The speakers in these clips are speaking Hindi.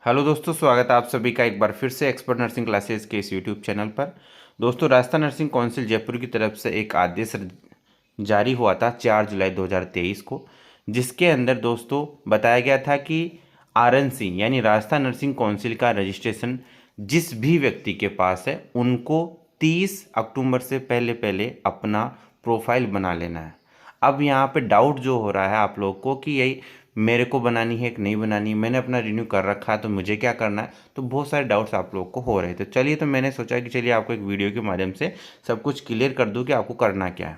हेलो दोस्तों, स्वागत है आप सभी का एक बार फिर से एक्सपर्ट नर्सिंग क्लासेस के इस यूट्यूब चैनल पर। दोस्तों, राजस्थान नर्सिंग काउंसिल जयपुर की तरफ से एक आदेश जारी हुआ था 4 जुलाई 2023 को, जिसके अंदर दोस्तों बताया गया था कि आरएनसी यानी राजस्थान नर्सिंग काउंसिल का रजिस्ट्रेशन जिस भी व्यक्ति के पास है उनको 30 अक्टूबर से पहले पहले अपना प्रोफाइल बना लेना है। अब यहाँ पे डाउट जो हो रहा है आप लोग को कि यही मेरे को बनानी है कि नहीं बनानी है, मैंने अपना रिन्यू कर रखा है तो मुझे क्या करना है, तो बहुत सारे डाउट्स आप लोग को हो रहे थे। चलिए, तो मैंने सोचा कि चलिए आपको एक वीडियो के माध्यम से सब कुछ क्लियर कर दूं कि आपको करना क्या है।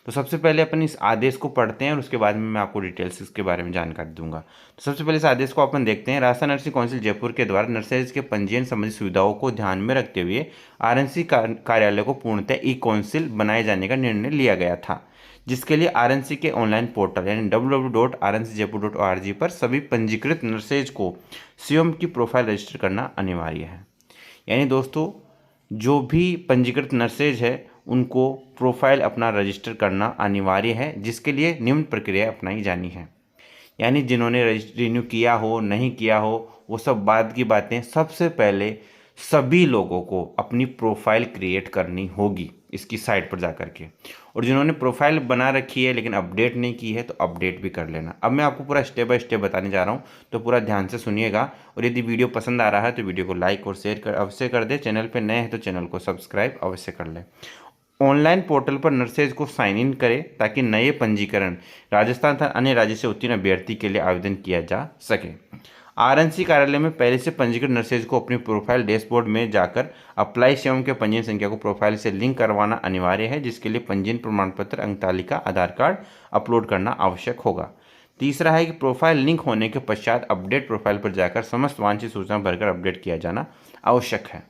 तो सबसे पहले अपन इस आदेश को पढ़ते हैं और उसके बाद में मैं आपको डिटेल्स इसके बारे में जानकारी दूंगा। तो सबसे पहले इस आदेश को अपन देखते हैं। राजस्थान नर्सिंग काउंसिल जयपुर के द्वारा नर्सेज के पंजीयन संबंधी सुविधाओं को ध्यान में रखते हुए आरएनसी कार्यालय को पूर्णतः ई काउंसिल बनाए जाने का निर्णय लिया गया था, जिसके लिए आरएनसी के ऑनलाइन पोर्टल यानी www.rncjaipur.org पर सभी पंजीकृत नर्सेज को स्वयं की प्रोफाइल रजिस्टर करना अनिवार्य है। यानी दोस्तों, जो भी पंजीकृत नर्सेज है उनको प्रोफाइल अपना रजिस्टर करना अनिवार्य है, जिसके लिए निम्न प्रक्रिया अपनाई जानी है। यानी जिन्होंने रिन्यू किया हो नहीं किया हो वो सब बाद की बातें, सबसे पहले सभी लोगों को अपनी प्रोफाइल क्रिएट करनी होगी इसकी साइट पर जा कर के। और जिन्होंने प्रोफाइल बना रखी है लेकिन अपडेट नहीं की है तो अपडेट भी कर लेना। अब मैं आपको पूरा स्टेप बाय स्टेप बताने जा रहा हूँ, तो पूरा ध्यान से सुनिएगा। और यदि वीडियो पसंद आ रहा है तो वीडियो को लाइक और शेयर अवश्य कर दे। चैनल पर नए हैं तो चैनल को सब्सक्राइब अवश्य कर लें। ऑनलाइन पोर्टल पर नर्सेज को साइन इन करें ताकि नए पंजीकरण राजस्थान तथा अन्य राज्य से उत्तीर्ण अभ्यर्थी के लिए आवेदन किया जा सके। आरएनसी कार्यालय में पहले से पंजीकृत नर्सेज को अपनी प्रोफाइल डैशबोर्ड में जाकर अप्लाई सेवम के पंजीयन संख्या को प्रोफाइल से लिंक करवाना अनिवार्य है, जिसके लिए पंजीयन प्रमाण पत्र, अंक तालिका, आधार कार्ड अपलोड करना आवश्यक होगा। तीसरा है कि प्रोफाइल लिंक होने के पश्चात अपडेट प्रोफाइल पर जाकर समस्त वांछित सूचना भरकर अपडेट किया जाना आवश्यक है।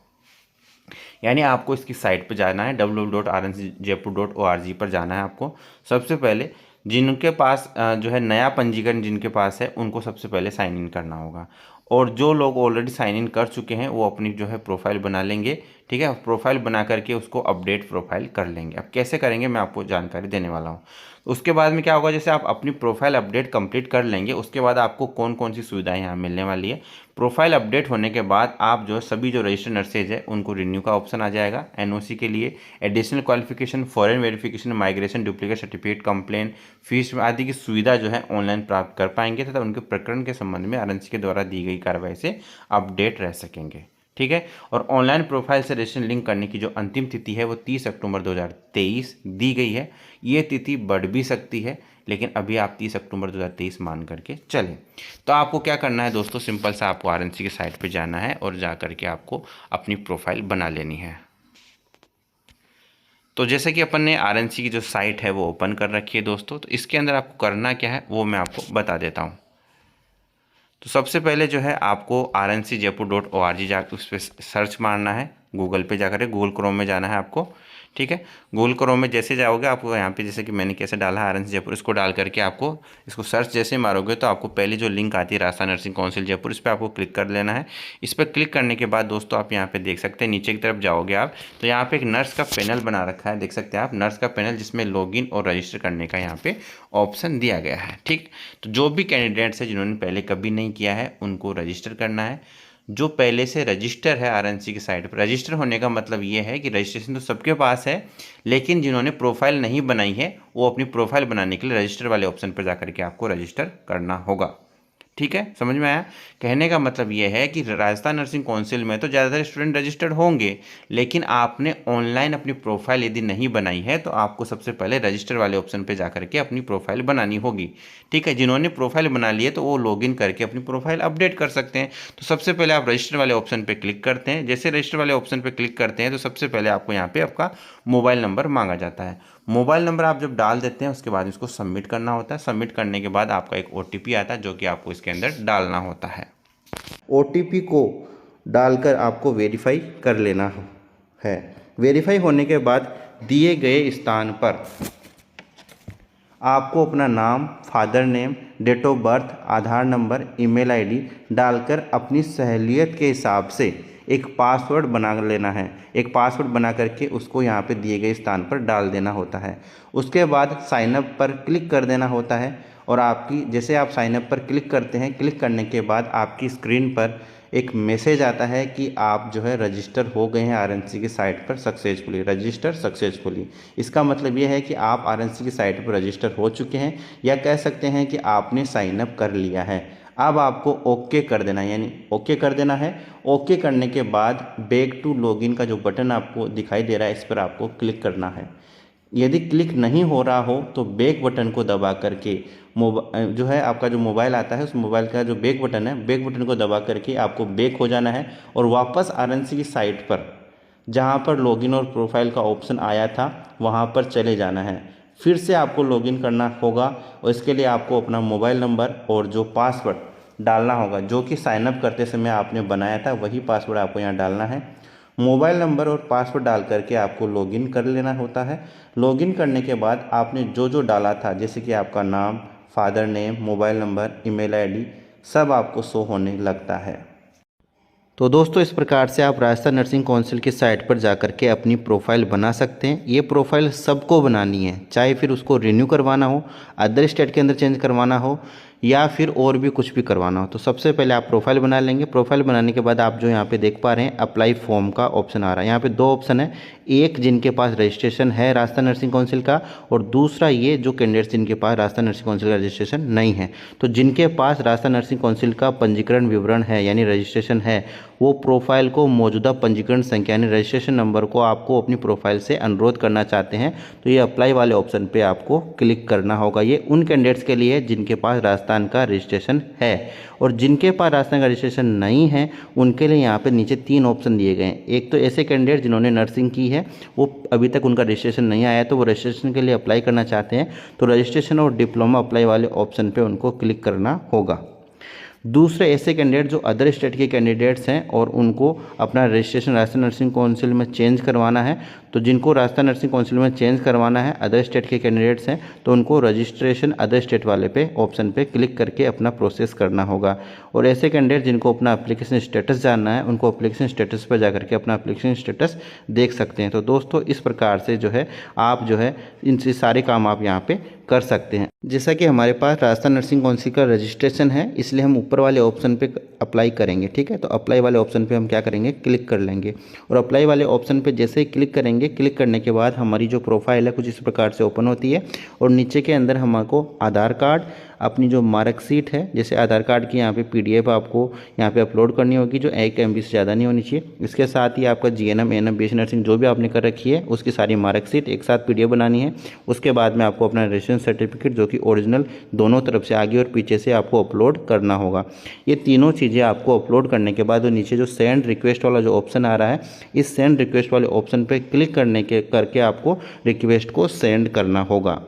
यानी आपको इसकी साइट पर जाना है, www.rncjaipur.org पर जाना है आपको। सबसे पहले जिनके पास जो है नया पंजीकरण जिनके पास है उनको सबसे पहले साइन इन करना होगा। और जो लोग ऑलरेडी साइन इन कर चुके हैं वो अपनी जो है प्रोफाइल बना लेंगे। ठीक है, प्रोफाइल बना करके उसको अपडेट प्रोफाइल कर लेंगे। अब कैसे करेंगे मैं आपको जानकारी देने वाला हूँ। उसके बाद में क्या होगा, जैसे आप अपनी प्रोफाइल अपडेट कंप्लीट कर लेंगे उसके बाद आपको कौन कौन सी सुविधाएं यहाँ मिलने वाली है। प्रोफाइल अपडेट होने के बाद आप जो सभी जो रजिस्टर्ड नर्सेज है उनको रिन्यू का ऑप्शन आ जाएगा। एनओसी के लिए additional qualification, foreign verification, migration, duplicate certificate, complain, fees आदि की सुविधा जो है ऑनलाइन प्राप्त कर पाएंगे तथा उनके प्रकरण के संबंध में आरएनसी के द्वारा दी गई कार्रवाई से अपडेट रह सकेंगे। ठीक है, और ऑनलाइन प्रोफाइल से रजिस्ट्रेशन लिंक करने की जो अंतिम तिथि है वो 30 अक्टूबर 2023 दी गई है। ये तिथि बढ़ भी सकती है लेकिन अभी आप 30 अक्टूबर 2023 मान करके चलें। तो आपको क्या करना है दोस्तों, सिंपल सा आपको आरएनसी की साइट पे जाना है और जा करके आपको अपनी प्रोफाइल बना लेनी है। तो जैसे कि अपन ने आरएनसी की जो साइट है वो ओपन कर रखी है दोस्तों, तो इसके अंदर आपको करना क्या है वो मैं आपको बता देता हूँ। तो सबसे पहले जो है आपको rncjaipur.org जाकर उस पर सर्च मारना है। गूगल पे जाकर गूगल क्रोम में जाना है आपको। ठीक है, गूगल क्रोम में जैसे जाओगे आपको यहाँ पे जैसे कि मैंने कैसे डाला आरएनसी जयपुर, इसको डाल करके आपको इसको सर्च जैसे मारोगे तो आपको पहली जो लिंक आती है राजस्थान नर्सिंग काउंसिल जयपुर, इस पर आपको क्लिक कर लेना है। इस पर क्लिक करने के बाद दोस्तों आप यहाँ पे देख सकते हैं नीचे की तरफ जाओगे आप तो यहाँ पे एक नर्स का पैनल बना रखा है, देख सकते हैं आप नर्स का पैनल, जिसमें लॉगिन और रजिस्टर करने का यहाँ पे ऑप्शन दिया गया है। ठीक, तो जो भी कैंडिडेट्स है जिन्होंने पहले कभी नहीं किया है उनको रजिस्टर करना है। जो पहले से रजिस्टर है आरएनसी की साइट पर, रजिस्टर होने का मतलब ये है कि रजिस्ट्रेशन तो सबके पास है लेकिन जिन्होंने प्रोफाइल नहीं बनाई है वो अपनी प्रोफाइल बनाने के लिए रजिस्टर वाले ऑप्शन पर जाकर के आपको रजिस्टर करना होगा। ठीक है, समझ में आया। कहने का मतलब ये है कि राजस्थान नर्सिंग काउंसिल में तो ज़्यादातर स्टूडेंट रजिस्टर्ड होंगे लेकिन आपने ऑनलाइन अपनी प्रोफाइल यदि नहीं बनाई है तो आपको सबसे पहले रजिस्टर वाले ऑप्शन पे जाकर के अपनी प्रोफाइल बनानी होगी। ठीक है, जिन्होंने प्रोफाइल बना ली है तो वो लॉगिन करके अपनी प्रोफाइल अपडेट कर सकते हैं। तो सबसे पहले आप रजिस्टर वाले ऑप्शन पर क्लिक करते हैं। जैसे रजिस्टर वाले ऑप्शन पर क्लिक करते हैं तो सबसे पहले आपको यहाँ पर आपका मोबाइल नंबर मांगा जाता है। मोबाइल नंबर आप जब डाल देते हैं उसके बाद इसको सबमिट करना होता है। सबमिट करने के बाद आपका एक ओटीपी आता है जो कि आपको इसके अंदर डालना होता है। ओटीपी को डालकर आपको वेरीफाई कर लेना है। वेरीफाई होने के बाद दिए गए स्थान पर आपको अपना नाम, father name, date of birth, Aadhaar number, email ID डालकर अपनी सहूलियत के हिसाब से एक पासवर्ड बना लेना है। एक पासवर्ड बना करके उसको यहाँ पे दिए गए स्थान पर डाल देना होता है। उसके बाद साइन अप पर क्लिक कर देना होता है और आपकी जैसे आप साइन अप पर क्लिक करते हैं, क्लिक करने के बाद आपकी स्क्रीन पर एक मैसेज आता है कि आप जो है रजिस्टर हो गए हैं आरएनसी की साइट पर सक्सेसफुली, रजिस्टर सक्सेसफुली। इसका मतलब ये है कि आप आरएनसी की साइट पर रजिस्टर हो चुके हैं, या कह सकते हैं कि आपने साइन अप कर लिया है। अब आपको ओके कर देना है, यानी ओके कर देना है। ओके करने के बाद बैक टू लॉगिन का जो बटन आपको दिखाई दे रहा है, इस पर आपको क्लिक करना है। यदि क्लिक नहीं हो रहा हो तो बैक बटन को दबा करके जो है आपका जो मोबाइल आता है, उस मोबाइल का जो बैक बटन है, बैक बटन को दबा करके आपको बैक हो जाना है और वापस आरएनसी की साइट पर जहाँ पर लॉगिन और प्रोफाइल का ऑप्शन आया था वहाँ पर चले जाना है। फिर से आपको लॉगिन करना होगा और इसके लिए आपको अपना मोबाइल नंबर और जो पासवर्ड डालना होगा, जो कि साइनअप करते समय आपने बनाया था, वही पासवर्ड आपको यहाँ डालना है। मोबाइल नंबर और पासवर्ड डाल करके आपको लॉगिन कर लेना होता है। लॉगिन करने के बाद आपने जो जो डाला था, जैसे कि आपका नाम, father name, mobile number, email ID, सब आपको शो होने लगता है। तो दोस्तों इस प्रकार से आप राजस्थान नर्सिंग काउंसिल की साइट पर जाकर के अपनी प्रोफाइल बना सकते हैं। ये प्रोफाइल सबको बनानी है, चाहे फिर उसको रिन्यू करवाना हो, अदर स्टेट के अंदर चेंज करवाना हो, या फिर और भी कुछ भी करवाना हो। तो सबसे पहले आप प्रोफाइल बना लेंगे। प्रोफाइल बनाने के बाद आप जो यहाँ पे देख पा रहे हैं अप्लाई फॉर्म का ऑप्शन आ रहा है। यहाँ पे दो ऑप्शन है, एक जिनके पास रजिस्ट्रेशन है राजस्थान नर्सिंग काउंसिल का, और दूसरा ये जो कैंडिडेट्स जिनके पास राजस्थान नर्सिंग काउंसिल का रजिस्ट्रेशन नहीं है। तो जिनके पास राजस्थान नर्सिंग काउंसिल का पंजीकरण विवरण है यानी रजिस्ट्रेशन है, वो प्रोफाइल को मौजूदा पंजीकरण संख्या यानी रजिस्ट्रेशन नंबर को आपको अपनी प्रोफाइल से अनुरोध करना चाहते हैं, तो ये अप्लाई वाले ऑप्शन पे आपको क्लिक करना होगा। ये उन कैंडिडेट्स के लिए जिनके पास राजस्थान का रजिस्ट्रेशन है, और जिनके पास राजस्थान का रजिस्ट्रेशन नहीं है उनके लिए यहाँ पे नीचे 3 ऑप्शन दिए गए हैं। एक तो ऐसे कैंडिडेट जिन्होंने नर्सिंग की है, वो अभी तक उनका रजिस्ट्रेशन नहीं आया, तो वो रजिस्ट्रेशन के लिए अप्लाई करना चाहते हैं, तो रजिस्ट्रेशन और डिप्लोमा अप्लाई वाले ऑप्शन पे उनको क्लिक करना होगा। दूसरे ऐसे कैंडिडेट जो अदर स्टेट के कैंडिडेट्स हैं और उनको अपना रजिस्ट्रेशन राजस्थान नर्सिंग काउंसिल में चेंज करवाना है, तो जिनको राजस्थान नर्सिंग काउंसिल में चेंज करवाना है, अदर स्टेट के कैंडिडेट्स हैं, तो उनको रजिस्ट्रेशन अदर स्टेट वाले पे ऑप्शन पे क्लिक करके अपना प्रोसेस करना होगा। और ऐसे कैंडिडेट जिनको अपना एप्लीकेशन स्टेटस जानना है, उनको एप्लीकेशन स्टेटस पर जाकर के अपना एप्लीकेशन स्टेटस देख सकते हैं। तो दोस्तों इस प्रकार से जो है आप जो है इनसे सारे काम आप यहाँ पे कर सकते हैं। जैसा कि हमारे पास राजस्थान नर्सिंग काउंसिल का रजिस्ट्रेशन है, इसलिए हम ऊपर वाले ऑप्शन पे अप्लाई करेंगे। ठीक है, तो अप्लाई वाले ऑप्शन पे हम क्या करेंगे, क्लिक कर लेंगे। और अप्लाई वाले ऑप्शन पे जैसे ही क्लिक करेंगे, क्लिक करने के बाद हमारी जो प्रोफाइल है कुछ इस प्रकार से ओपन होती है, और नीचे के अंदर हमको आधार कार्ड, अपनी जो मार्कशीट है, जैसे आधार कार्ड की यहाँ पे PDF आपको यहाँ पे अपलोड करनी होगी, जो 1 MB से ज़्यादा नहीं होनी चाहिए। इसके साथ ही आपका GNM, ANM, BSc नर्सिंग जो भी आपने कर रखी है उसकी सारी मार्कशीट एक साथ PDF बनानी है। उसके बाद में आपको अपना रजिस्ट्रेशन सर्टिफिकेट जो कि ओरिजिनल दोनों तरफ से आगे और पीछे से आपको अपलोड करना होगा। ये तीनों चीज़ें आपको अपलोड करने के बाद नीचे जो सेंड रिक्वेस्ट वाला जो ऑप्शन आ रहा है, इस सेंड रिक्वेस्ट वाले ऑप्शन पर क्लिक करके आपको रिक्वेस्ट को सेंड करना होगा।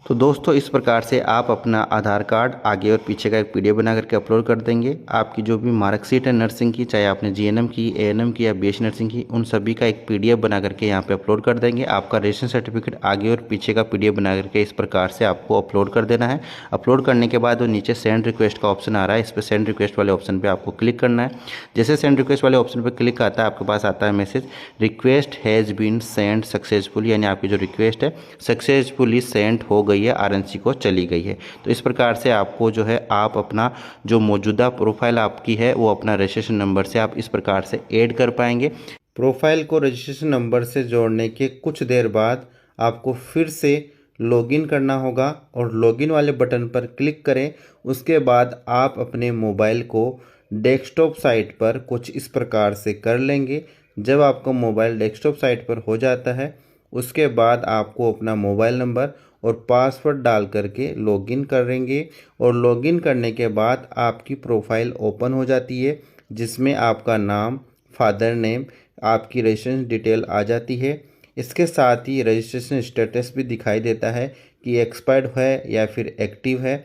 तो दोस्तों इस प्रकार से आप अपना आधार कार्ड आगे और पीछे का एक PDF बना करके अपलोड कर देंगे। आपकी जो भी मार्कशीट है नर्सिंग की, चाहे आपने GNM की, ANM की या BSc नर्सिंग की, उन सभी का एक PDF बना करके यहाँ पे अपलोड कर देंगे। आपका रजिस्ट्रेशन सर्टिफिकेट आगे और पीछे का PDF बना करके इस प्रकार से आपको अपलोड कर देना है। अपलोड करने के बाद वो नीचे सेंड रिक्वेस्ट का ऑप्शन आ रहा है, इस पर सेंड रिक्वेस्ट वाले ऑप्शन पर आपको क्लिक करना है। जैसे सेंड रिक्वेस्ट वाले ऑप्शन पर क्लिक आता है, आपके पास आता है message, request has been send successfully, यानी आपकी जो रिक्वेस्ट है सक्सेसफुली सेंड हो गई है, आरएनसी को चली गई है। तो इस प्रकार से आपको जो है आप अपना जो मौजूदा प्रोफाइल आपकी है वो अपना रजिस्ट्रेशन नंबर से आप इस प्रकार से ऐड कर पाएंगे। प्रोफाइल को रजिस्ट्रेशन नंबर से जोड़ने के कुछ देर बाद आपको फिर से लॉगिन करना होगा और लॉगिन वाले बटन पर क्लिक करें। उसके बाद आप अपने मोबाइल को डेस्कटॉप साइट पर कुछ इस प्रकार से कर लेंगे। जब आपका मोबाइल डेस्कटॉप साइट पर हो जाता है, उसके बाद आपको अपना मोबाइल नंबर और पासवर्ड डाल करके लॉगिन करेंगे, और लॉगिन करने के बाद आपकी प्रोफाइल ओपन हो जाती है, जिसमें आपका नाम, फादर नेम, आपकी रजिस्ट्रेशन डिटेल आ जाती है। इसके साथ ही रजिस्ट्रेशन स्टेटस भी दिखाई देता है कि एक्सपायर्ड है या फिर एक्टिव है।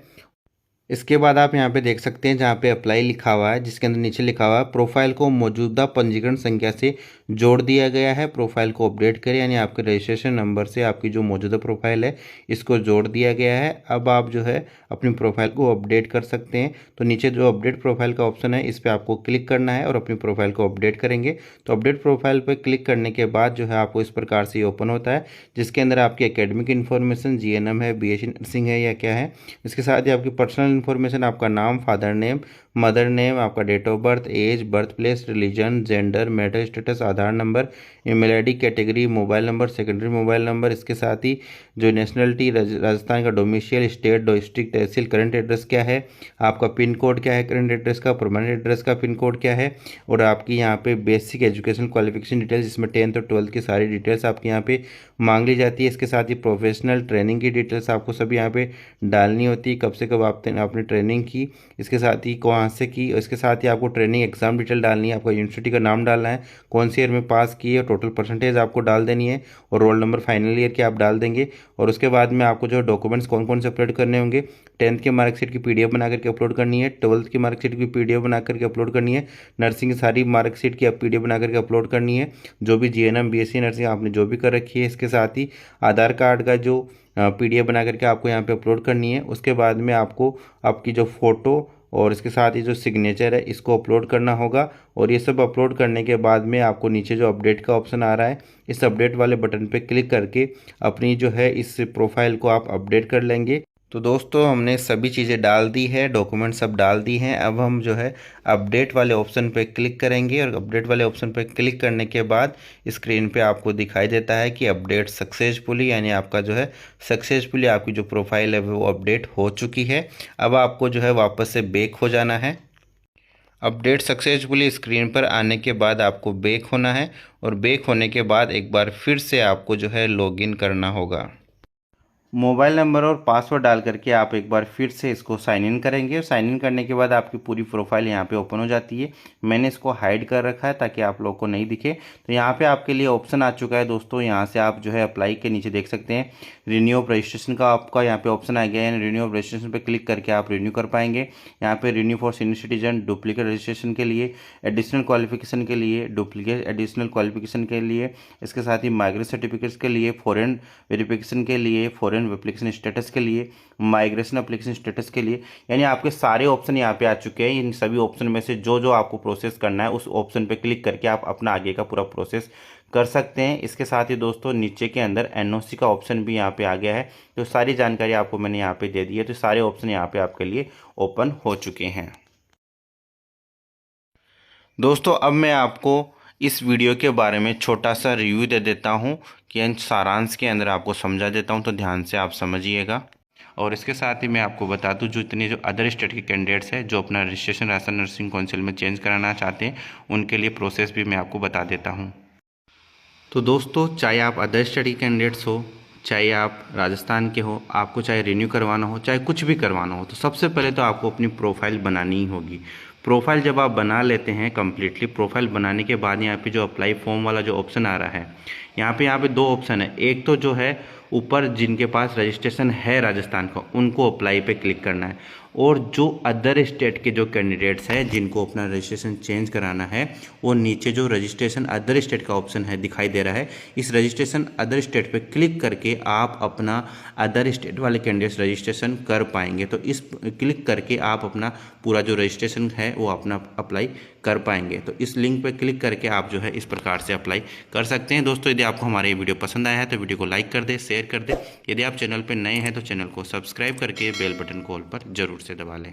इसके बाद आप यहाँ पे देख सकते हैं जहाँ पे अप्लाई लिखा हुआ है, जिसके अंदर नीचे लिखा हुआ है प्रोफाइल को मौजूदा पंजीकरण संख्या से जोड़ दिया गया है। प्रोफाइल को अपडेट करें, यानी आपके रजिस्ट्रेशन नंबर से आपकी जो मौजूदा प्रोफाइल है इसको जोड़ दिया गया है। अब आप जो है अपनी प्रोफाइल को अपडेट कर सकते हैं। तो नीचे जो अपडेट प्रोफाइल का ऑप्शन है इस पर आपको क्लिक करना है और अपनी प्रोफाइल को अपडेट करेंगे। तो अपडेट प्रोफाइल पर क्लिक करने के बाद जो है आपको इस प्रकार से ओपन होता है, जिसके अंदर आपकी एकेडमिक इन्फॉर्मेशन, जीएनएम है, बीएससी नर्सिंग है या क्या है। इसके साथ ही आपकी पर्सनल इन्फॉर्मेशन, आपका नाम, फादर नेम, मदर नेम, आपका date of birth, age, birth place, religion, gender, marital status, Aadhaar number, email ID, category, mobile number, secondary mobile number. इसके साथ ही जो नेशनलिटी, राजस्थान का domicile, state, district, tehsil, current address क्या है, आपका पिन कोड क्या है करंट एड्रेस का, परमानेंट एड्रेस का पिन कोड क्या है, और आपकी यहाँ पे बेसिक एजुकेशन क्वालिफिकेशन डिटेल्स, जिसमें 10th और 12th की सारी डिटेल्स आपकी यहाँ पे मांग ली जाती है। इसके साथ ही प्रोफेशनल ट्रेनिंग की डिटेल्स आपको सभी यहाँ पे डालनी होती है, कब से कब आपने ट्रेनिंग की, इसके साथ ही कहाँ से की, इसके साथ ही आपको ट्रेनिंग एग्जाम डिटेल डालनी है, आपका यूनिवर्सिटी का नाम डालना है, कौन सी ईयर में पास की है, टोटल परसेंटेज आपको डाल देनी है, और रोल नंबर फाइनल ईयर के आप डाल देंगे। और उसके बाद में आपको जो डॉक्यूमेंट्स कौन कौन से अपलोड करने होंगे, 10th की मार्कशीट की पीडीएफ बना करके अपलोड करनी है, 12th की मार्कशीट की पीडीएफ बना करके अपलोड करनी है, नर्सिंग की सारी मार्कशीट की पीडीएफ बना करके अपलोड करनी है, जो भी जीएनएम, बीएससी नर्सिंग आपने जो भी कर रखी है। इसके साथ ही आधार कार्ड का जो पीडीएफ बना करके आपको यहाँ पे अपलोड करनी है। उसके बाद में आपको आपकी जो फ़ोटो और इसके साथ ही जो सिग्नेचर है इसको अपलोड करना होगा। और ये सब अपलोड करने के बाद में आपको नीचे जो अपडेट का ऑप्शन आ रहा है, इस अपडेट वाले बटन पे क्लिक करके अपनी जो है इस प्रोफाइल को आप अपडेट कर लेंगे। तो दोस्तों हमने सभी चीज़ें डाल दी है, डॉक्यूमेंट सब डाल दी हैं। अब हम जो है अपडेट वाले ऑप्शन पे क्लिक करेंगे, और अपडेट वाले ऑप्शन पे क्लिक करने के बाद स्क्रीन पे आपको दिखाई देता है कि अपडेट सक्सेसफुली, यानी आपका जो है सक्सेसफुली आपकी जो प्रोफाइल है वो अपडेट हो चुकी है। अब आपको जो है वापस से बैक हो जाना है। अपडेट सक्सेसफुली स्क्रीन पर आने के बाद आपको बैक होना है, और बैक होने के बाद एक बार फिर से आपको जो है लॉगिन करना होगा। मोबाइल नंबर और पासवर्ड डाल करके आप एक बार फिर से इसको साइन इन करेंगे, और साइन इन करने के बाद आपकी पूरी प्रोफाइल यहाँ पे ओपन हो जाती है। मैंने इसको हाइड कर रखा है ताकि आप लोग को नहीं दिखे। तो यहाँ पे आपके लिए ऑप्शन आ चुका है दोस्तों, यहाँ से आप जो है अप्लाई के नीचे देख सकते हैं रिन्यू ऑफ रजिस्ट्रेशन का आपका यहाँ पे ऑप्शन आ गया है। रिन्यू ऑफ रजिस्ट्रेशन पर क्लिक करके आप रिन्यू कर पाएंगे। यहाँ पे renew for senior citizen, duplicate registration के लिए, एडिशनल क्वालिफिकेशन के लिए, डुप्लीकेट एडिशनल क्वालिफिकेशन के लिए, इसके साथ ही माइग्रेशन सर्टिफिकेट्स के लिए, फॉरेन वेरिफिकेशन के लिए, फॉरेन एप्लीकेशन स्टेटस के लिए, माइग्रेशन एप्लीकेशन स्टेटस के लिए, यानी आपके सारे ऑप्शन यहाँ पे आ चुके हैं। इन सभी ऑप्शन में से जो जो आपको प्रोसेस करना है उस ऑप्शन पे क्लिक करके आप अपना आगे का पूरा प्रोसेस कर सकते हैं। इसके साथ ही दोस्तों नीचे के अंदर एनओसी का ऑप्शन भी यहाँ पे आ गया है। तो सारी जानकारी आपको मैंने यहाँ पे दे दी है। तो सारे ऑप्शन यहाँ पे आपके लिए ओपन हो चुके हैं। दोस्तों अब मैं आपको इस वीडियो के बारे में छोटा सा रिव्यू दे देता हूं कि सारांश के अंदर आपको समझा देता हूं, तो ध्यान से आप समझिएगा। और इसके साथ ही मैं आपको बता दूं जो इतने जो अदर स्टेट के कैंडिडेट्स हैं जो अपना रजिस्ट्रेशन राजस्थान नर्सिंग काउंसिल में चेंज कराना चाहते हैं, उनके लिए प्रोसेस भी मैं आपको बता देता हूँ। तो दोस्तों चाहे आप अदर स्टेट के कैंडिडेट्स हो, चाहे आप राजस्थान के हो, आपको चाहे रिन्यू करवाना हो, चाहे कुछ भी करवाना हो, तो सबसे पहले तो आपको अपनी प्रोफाइल बनानी ही होगी। प्रोफाइल जब आप बना लेते हैं कंप्लीटली, प्रोफाइल बनाने के बाद यहाँ पे जो अप्लाई फॉर्म वाला जो ऑप्शन आ रहा है, यहाँ पे दो ऑप्शन है। एक तो जो है ऊपर जिनके पास रजिस्ट्रेशन है राजस्थान का, उनको अप्लाई पे क्लिक करना है, और जो अदर स्टेट के जो कैंडिडेट्स हैं जिनको अपना रजिस्ट्रेशन चेंज कराना है, वो नीचे जो रजिस्ट्रेशन अदर स्टेट का ऑप्शन है दिखाई दे रहा है, इस रजिस्ट्रेशन अदर स्टेट पे क्लिक करके आप अपना अदर स्टेट वाले कैंडिडेट्स रजिस्ट्रेशन कर पाएंगे। तो इस क्लिक करके आप अपना पूरा जो रजिस्ट्रेशन है वो अपना अप्लाई कर पाएंगे। तो इस लिंक पे क्लिक करके आप जो है इस प्रकार से अप्लाई कर सकते हैं। दोस्तों यदि आपको हमारा ये वीडियो पसंद आया है तो वीडियो को लाइक कर दे, शेयर कर दे। यदि आप चैनल पर नए हैं तो चैनल को सब्सक्राइब करके बेल बटन को ऑल पर जरूर से दबा लें।